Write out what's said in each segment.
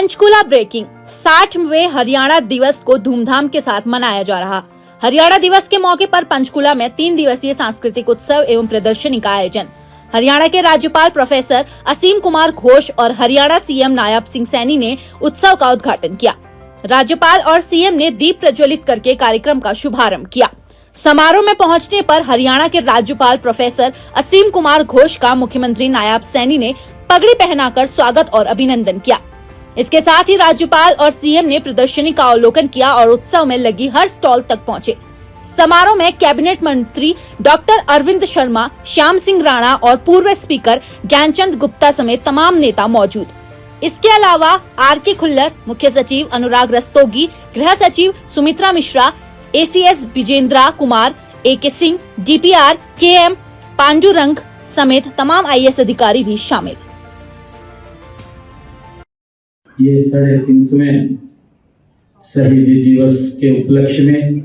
Panchkula breaking 60वें Haryana दिवस को धूमधाम के साथ मनाया जा रहा। हरियाणा दिवस के मौके पर पंचकूला में 3 दिवसीय सांस्कृतिक उत्सव एवं प्रदर्शनी का आयोजन। हरियाणा के राज्यपाल प्रोफेसर असीम कुमार घोष और हरियाणा सीएम नायब सिंह सैनी ने उत्सव का उद्घाटन किया। राज्यपाल और सीएम ने दीप प्रज्वलित करके कार्यक्रम का शुभारंभ किया। समारोह में पहुंचने पर हरियाणा के राज्यपाल प्रोफेसर असीम कुमार घोष का मुख्यमंत्री नायब सैनी ने पगड़ी पहनाकर स्वागत और अभिनंदन किया। इसके साथ ही राज्यपाल और सीएम ने प्रदर्शनी का अवलोकन किया और उत्सव में लगी हर स्टॉल तक पहुंचे। समारोह में कैबिनेट मंत्री डॉक्टर अरविंद शर्मा, श्याम सिंह राणा और पूर्व स्पीकर ज्ञानचंद गुप्ता समेत तमाम नेता मौजूद। इसके अलावा आर.के. खुल्लर, मुख्य सचिव अनुराग रस्तोगी, गृह सचिव Sumitra Mishra, ACS Vijendra Kumar, A K. Singh, DPR K M. Pandurang समेत तमाम आईएएस अधिकारी भी शामिल। ये 350वें शहीदी दिवस के उपलक्ष्य में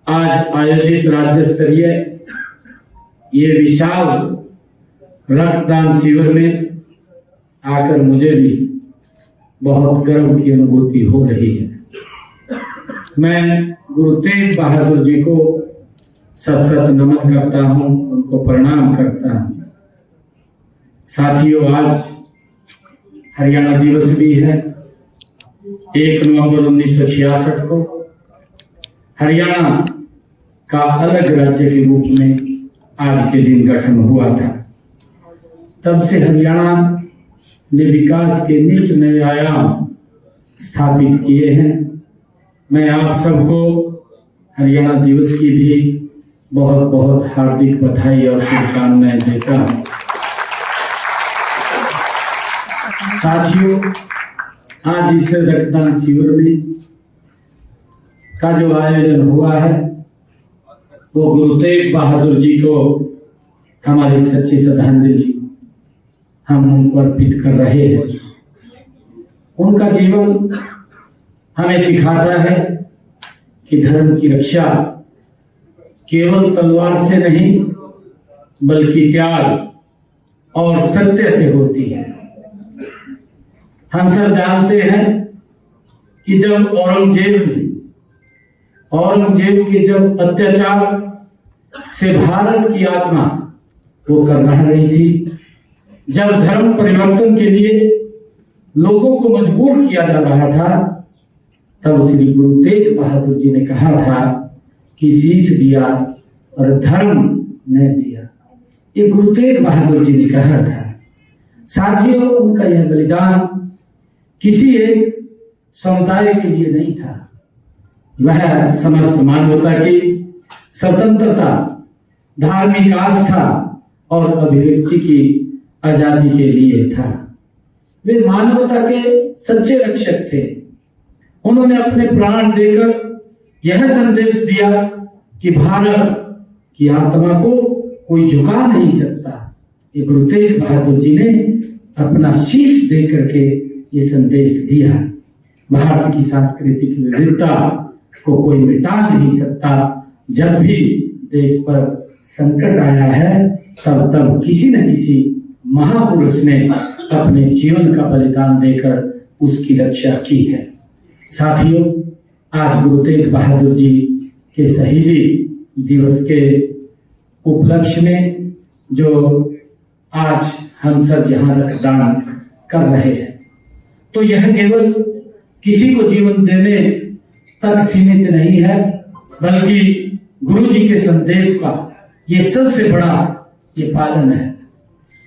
आज आयोजित राज्य स्तरीय ये विशाल रक्तदान शिविर में आकर मुझे भी बहुत गर्व की अनुभूति हो रही है। मैं गुरु तेग बहादुर जी को सत नमन करता हूं, उनको प्रणाम करता हूं। साथियों, आज हरियाणा दिवस भी है। 1 नवंबर 1966 को हरियाणा का अलग राज्य के रूप में आज के दिन गठन हुआ था। तब से हरियाणा ने विकास के नित नए आयाम स्थापित किए हैं। मैं आप सबको हरियाणा दिवस की भी बहुत बहुत हार्दिक बधाई और शुभकामनाएं देता हूं। साथियों, आज इस रक्तदान शिविर में का जो आयोजन हुआ है वो गुरु तेग बहादुर जी को हमारी सच्ची श्रद्धांजलि हम उनको अर्पित कर रहे हैं। उनका जीवन हमें सिखाता है कि धर्म की रक्षा केवल तलवार से नहीं बल्कि त्याग और सत्य से होती है। हम सब जानते हैं कि जब औरंगजेब के जब अत्याचार से भारत की आत्मा वो कर रही थी, जब धर्म परिवर्तन के लिए लोगों को मजबूर किया जा रहा था, तब श्री गुरु तेग बहादुर जी ने कहा था कि शीश दिया और धर्म न दिया। ये गुरु तेग बहादुर जी ने कहा था। साथियों, उनका यह बलिदान किसी एक समुदाय के लिए नहीं था, वह समस्त मानवता की स्वतंत्रता, धार्मिक आस्था और अभिव्यक्ति की आजादी के लिए था। वे मानवता के सच्चे रक्षक थे। उन्होंने अपने प्राण देकर यह संदेश दिया कि भारत की आत्मा को कोई झुका नहीं सकता। ये गुरु तेग बहादुर जी ने अपना शीश दे करके ये संदेश दिया। भारत की सांस्कृतिक विविधता को कोई मिटा नहीं सकता। जब भी देश पर संकट आया है, तब किसी न किसी महापुरुष ने अपने जीवन का बलिदान देकर उसकी रक्षा की है। साथियों, आज गुरु तेग बहादुर जी के शहीदी दिवस के उपलक्ष्य में जो आज हम सब यहाँ रक्तदान कर रहे हैं, तो यह केवल किसी को जीवन देने तक सीमित नहीं है, बल्कि गुरु जी के संदेश का ये सबसे बड़ा ये पालन है।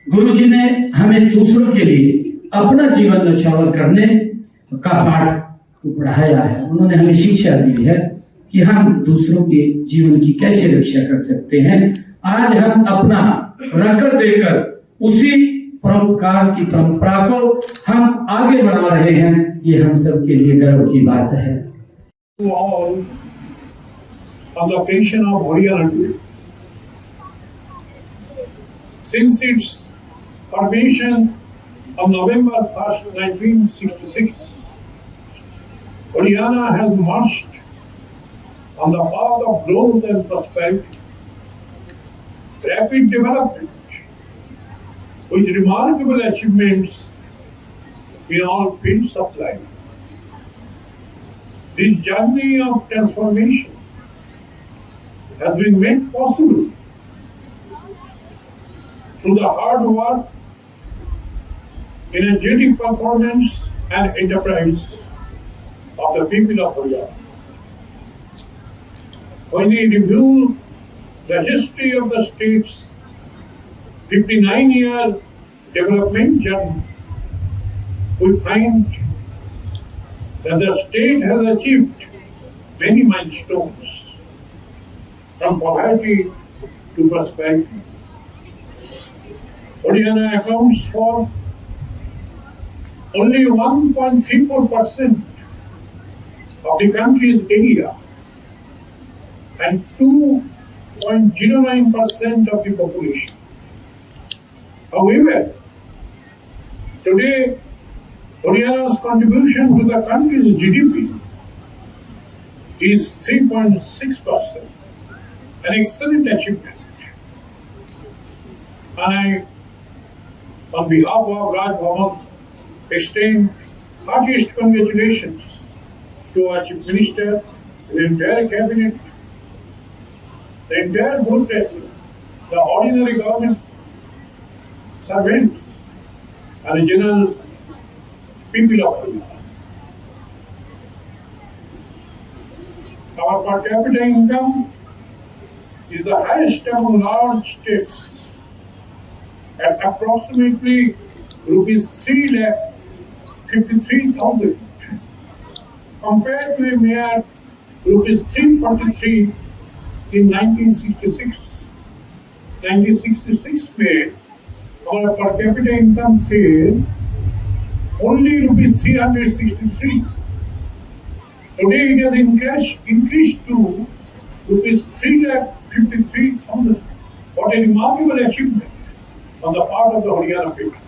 गुरु जी ने हमें दूसरों के लिए अपना जीवन न्यौछावर करने का पाठ पढ़ाया है। उन्होंने हमें शिक्षा दी है कि हम दूसरों के जीवन की कैसे रक्षा कर सकते हैं। आज हम अपना रक्त देकर उसी परोपकार की परंपरा को हम आगे बढ़ा रहे हैं। ये हम सब के लिए गर्व की बात है। On the occasion of Haryana, since its formation on November 1st, 1966, Haryana has marched on the path of growth and prosperity, rapid development, with remarkable achievements in all fields of life. This journey of transformation has been made possible through the hard work, energetic performance and enterprise of the people of Haryana. When we review the history of the state's 59-year development journey, we find that the state has achieved many milestones from poverty to prosperity. Haryana accounts for only 1.34% of the country's area and 2.09% of the population. However, today, Haryana's contribution to the country's GDP is 3.6%, an excellent achievement. And I, on behalf of Raj Bhavan, extend heartiest congratulations to our Chief Minister, the entire cabinet, the entire board president, the ordinary government servants, and the general people of Haryana. Our per capita income is the highest among large states at approximately rupees 3,53,000 compared to a mere rupees 343 in 1966. 1966 made our per capita income sale only rupees 363. Today it has increased to rupees 3,53,000. What a remarkable achievement on the part of the Haryana people.